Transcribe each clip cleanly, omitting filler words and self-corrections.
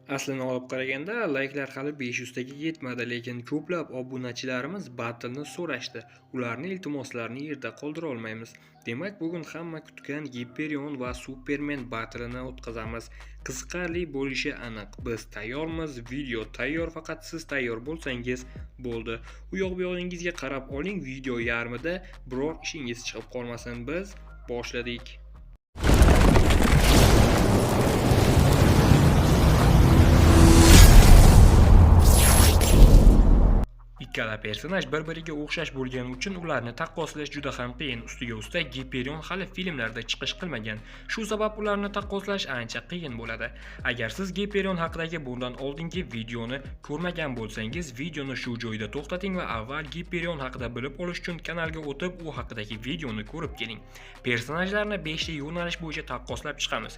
Aslini olib qaraganda, layklar hali 500 taga yetmadi, lekin ko'plab obunachilarimiz Battle'ni so'rashdi. Ularning iltimoslarini yerda qoldira olmaymiz. Demak, bugun hamma kutgan Hyperion va Superman Battle'ini o'tkazamiz. Qiziqarli bo'lishi aniq. Biz tayyormiz, video tayyor, faqat siz tayyor bo'lsangiz bo'ldi. U yoq bu yog'ingizga qarab oling, video yarmida biror ishingiz chiqib qolmasin. Biz boshladik. Ikkala personaj bir-biriga o'xshash bo'lgani uchun ularni taqqoslash juda ham qiyin. Ustiga ustak Hyperion hali filmlarda chiqish qilmagan. Shu sabab ularni taqqoslash ancha qiyin bo'ladi. Agar siz Hyperion haqidagi bundan oldingi videoni ko'rmagan bo'lsangiz, videoni shu joyda to'xtating va avval Hyperion haqida bilib olish uchun kanalga o'tib, u haqidagi videoni ko'rib keling. Personajlarni 5 ta yo'nalish bo'yicha taqqoslab chiqamiz.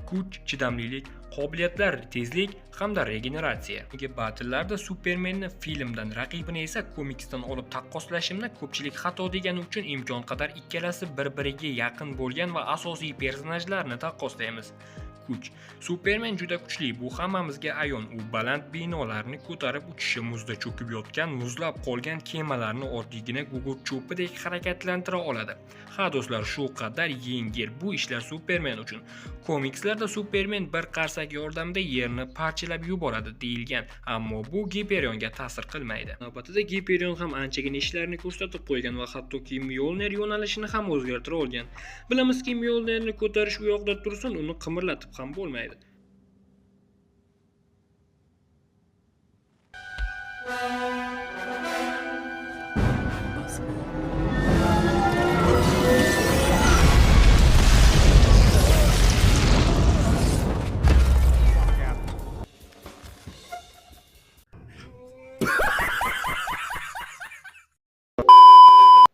Kuch, chidamlilik, qobiliyatlar, tezlik hamda regeneratsiya. Battle'larda Supermanni filmdan, raqibini esa komiksdan olib taqqoslashimni ko'pchilik xato degani uchun imkon qadar ikkalasi bir-biriga yaqin bo'lgan va asosiy personajlarni taqqoslaymiz. Kuch. Superman juda kuchli, bu hammamizga ayon. U baland binolarni ko'tarib uchishi, muzda cho'kib yotgan, muzlab qolgan kemalarni oddiygina gugurt cho'pidek harakatlantira oladi. Ha do'stlar, shu qadar yengil bu ishlar Superman uchun. Komikslarda Superman bir qarsak yordamida yerni parchalab yuboradi deyilgan, ammo bu Hyperionga ta'sir qilmaydi. Navbatida Hyperion ham anchagina ishlarni ko'rsatib qo'ygan va hattoki Mjolnir yo'nalishini ham o'zgartira olgan. Bilamizki, Mjolnirni ko'tarish u yoqda tursin, uni qimirlatib ham bo'lmaydi.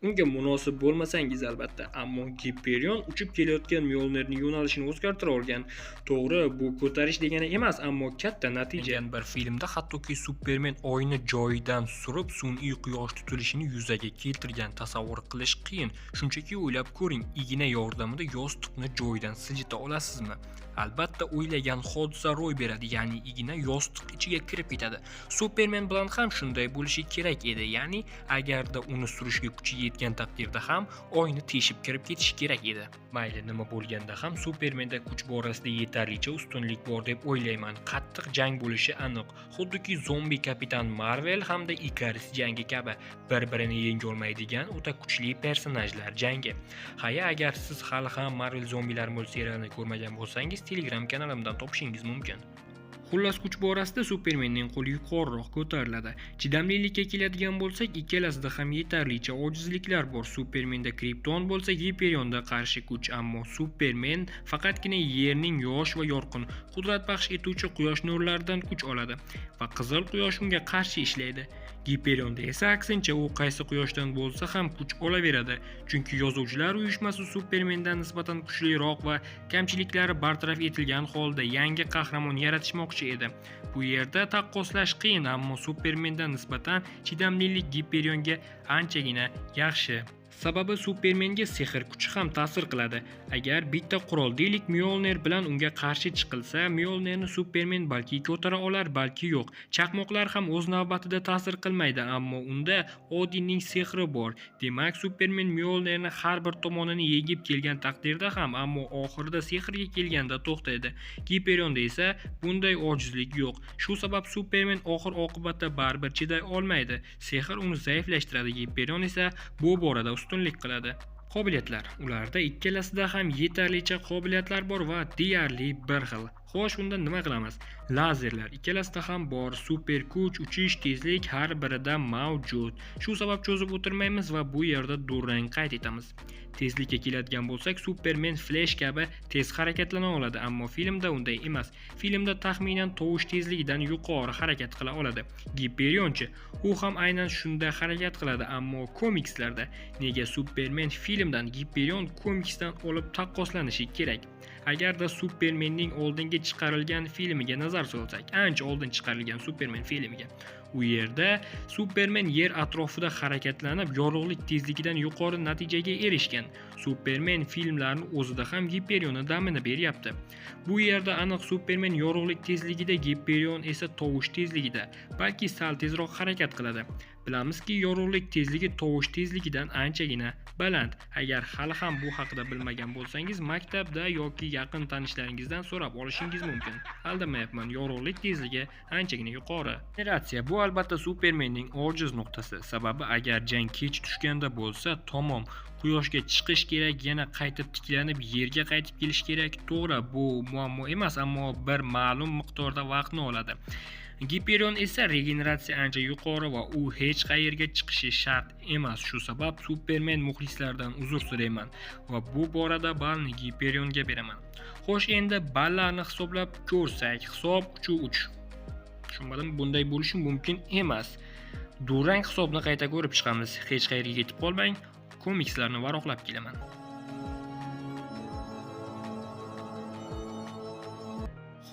Unga munosib bo'lmasangiz albatta, ammo Hyperion uchib kelayotgan Mjolnirning yo'nalishini o'zgartira olgan. To'g'ri, bu ko'tarish degani emas, ammo katta natija. Bir filmda hattoki Superman oyni joyidan surib, sun'iy quyosh tutilishini yuzaga keltirgan. Tasavvur qilish qiyin. Shunchaki o'ylab ko'ring, igna yordamida yostiqni joyidan siljita olasizmi? Albatta o'ylagan hodisa ro'y beradi, ya'ni igna yostiq ichiga kirib ketadi. Superman bilan ham shunday bo'lishi kerak edi, ya'ni agarda uni surishga kuchi yetgan taqdirda ham oyni teshib kirib ketishi kerak edi. Mayli nima bo'lganda ham Supermanda kuch borasida yetarlicha ustunlik bor deb o'ylayman. Qattiq jang bo'lishi aniq. Xuddiki zombi kapitan Marvel hamda Ikaris jangi kabi bir-birini yenga olmaydigan o'ta kuchli personajlar jangi. Haya, agar siz hali ham Marvel zombilar multserialini ko'rmagan bo'lsangiz, Telegram kanalimdan topishingiz mumkin. Xullas, kuch borasida Supermanning qo'li yuqoriroq ko'tariladi. Chidamlilikka keladigan bo'lsak, ikkalasida ham yetarlicha ojizliklar bor. Supermanda Krypton bo'lsa, Hyperionda qarshi kuch, ammo Superman faqatgina yerning yosh va yorqin, qudrat baxsh etuvchi quyosh nurlaridan kuch oladi va qizil quyosh unga qarshi ishlaydi. Hyperionda esa aksincha, u qaysi quyoshdan bo'lsa ham kuch olaveradi, chunki yozuvchilar uyushmasi Supermandan nisbatan kuchliroq va kamchiliklari bartaraf etilgan holda yangi qahramon yaratishmoqchi edi. Bu yerda taqqoslash qiyin, ammo Supermandan nisbatan chidamlilik Hyperionga anchagina yaxshi. Sababi Supermanga sehr kuchi ham ta'sir qiladi. Agar bitta qurol deylik Mjolnir bilan unga qarshi chiqilsa, Mjolnirni Superman balki ko'tara olar, balki yo'q. Chaqmoqlar ham o'z navbatida ta'sir qilmaydi, ammo unda Odinning sehri bor. Demak, Superman Mjolnirni har bir tomonini yengib kelgan taqdirda ham, ammo oxirida sehrga kelganda to'xtaydi. Hyperionda esa bunday ojizlik yo'q. Shu sabab Superman oxir oqibatda baribir chiday olmaydi. Sehr uni zaiflashtiradi. Hyperion esa bu borada ustunlik qiladi. Qobiliyatlar. Ularda ikkalasida ham yetarlicha qobiliyatlar bor va deyarli bir xil. Xo'sh, unda nima qilamiz? Lazerlar ikkalasida ham bor. Super kuch, uchish, tezlik har birida mavjud. Shu sabab cho'zib o'tirmaymiz va bu yerda durang qayd etamiz. Tezlikka keladigan bo'lsak, Superman Flash kabi tez harakatlana oladi, ammo filmda unday emas. Filmda taxminan tovush tezligidan yuqori harakat qila oladi. Hyperionchi, u ham aynan shunday harakat qiladi, ammo komikslarda nega Superman filmdan, Hyperion komiksdan olib taqqoslanishi kerak? Agarda Supermanning oldingi chiqarilgan filmiga nazar solsak, ancha oldin chiqarilgan Superman filmiga, U yerda Superman yer atrofida harakatlanib, yorug'lik tezligidan yuqori natijaga erishgan. Superman filmlarini o'zida ham Giperion damini beryapti. Bu yerda aniq Superman yorug'lik tezligida, Giperion esa tovush tezligida, balki sal tezroq harakat qiladi. Bilamizki, yorug'lik tezligi tovush tezligidan anchagina baland. Agar hali ham bu haqida bilmagan bo'lsangiz, maktabda yoki yaqin tanishlaringizdan so'rab olishingiz mumkin. Aldamayapman, yorug'lik tezligi anchagina yuqori. Generatsiya bu albatta Supermanning ojiz nuqtasi. Sababi agar jang kech tushganda bo'lsa, tamom, quyoshga chiqish kerak, yana qaytib tiklanib yerga qaytib kelish kerak. To'g'ri, bu muammo emas, ammo bir ma'lum miqdorda vaqtni oladi. Giperion esa regeneratsiya ancha yuqori va u hech qayerga chiqishi shart emas. Shu sabab Superman muxlislaridan uzr so'rayman va bu borada ballni Giperionga beraman. Xo'sh, endi ballarni hisoblab ko'rsak, hisob 3-3. Tushunmadim, bunday bo'lishi mumkin emas. Durang hisobni qayta ko'rib chiqamiz. Hech qayerga ketib qolmang, komikslarni varaqlab kelaman.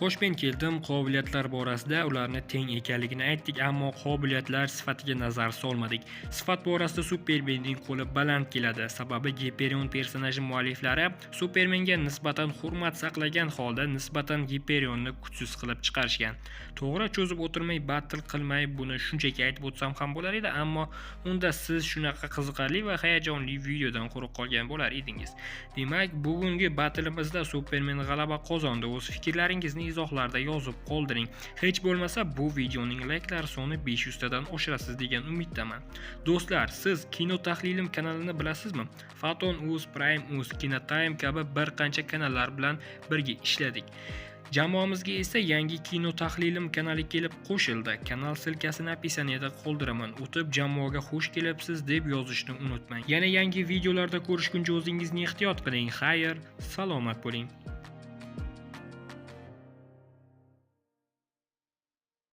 Xo'sh, men keldim. Qobiliyatlar borasida ularni teng ekanligini aytdik, ammo qobiliyatlar sifatiga nazar solmadik. Sifat borasida Supermanning qo'li baland keladi. Sababi Giperion personaji mualliflari Supermanga nisbatan hurmat saqlagan holda nisbatan Giperionni kuchsiz qilib chiqarishgan. To'g'ri, cho'zib o'tirmay, battle qilmay buni shunchaki aytib o'tsam ham bo'lar edi, ammo unda siz shunaqa qiziqarli va hayajonli videodan quruq qolgan bo'lar edingiz. Demak, bugungi battleimizda Superman g'alaba qozondi. O'z fikrlaringizni izohlarda yozib qoldiring. Hech bo'lmasa bu videoning layklari soni 500 tadan oshirasiz degan umiddaman. Do'stlar, siz Kino tahlilim kanalini bilasizmi? Photon Uz, Prime Uz, Kinotime kabi bir qancha kanallar bilan birga ishladik. Jamoamizga esa yangi Kino tahlilim kanali kelib qo'shildi. Kanal silkasini opisiyaniyada qoldiraman. O'tib jamoaga xush kelibsiz deb yozishni unutmang. Yana yangi videolarda ko'rishguncha o'zingizni ehtiyot qiling. Xayr, salomat bo'ling.